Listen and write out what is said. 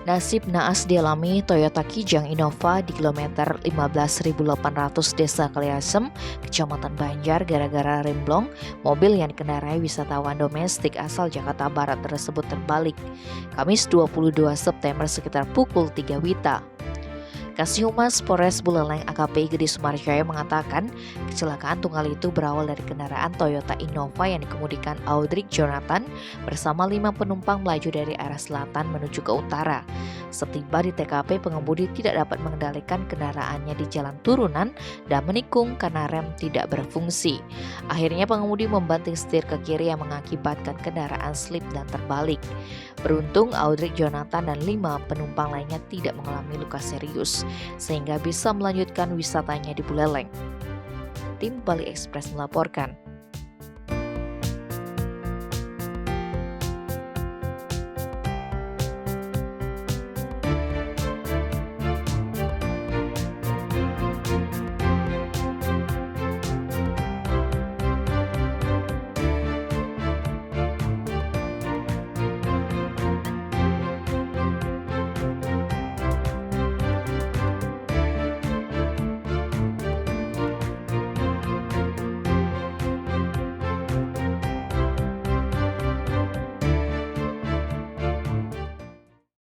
Nasib naas dialami Toyota Kijang Innova di kilometer 15.800 Desa Kaliasem, Kecamatan Banjar gara-gara remblong. Mobil yang dikendarai wisatawan domestik asal Jakarta Barat tersebut terbalik. Kamis 22 September sekitar pukul 3 WITA. Kasih-Humas Polres Buleleng AKP Gede Sumarjaya mengatakan kecelakaan tunggal itu berawal dari kendaraan Toyota Innova yang dikemudikan Audric Jonathan bersama 5 penumpang melaju dari arah selatan menuju ke utara. Setiba di TKP, pengemudi tidak dapat mengendalikan kendaraannya di jalan turunan dan menikung karena rem tidak berfungsi. Akhirnya pengemudi membanting setir ke kiri yang mengakibatkan kendaraan slip dan terbalik. Beruntung Audric Jonathan dan 5 penumpang lainnya tidak mengalami luka serius, sehingga bisa melanjutkan wisatanya di Buleleng. Tim Bali Express melaporkan.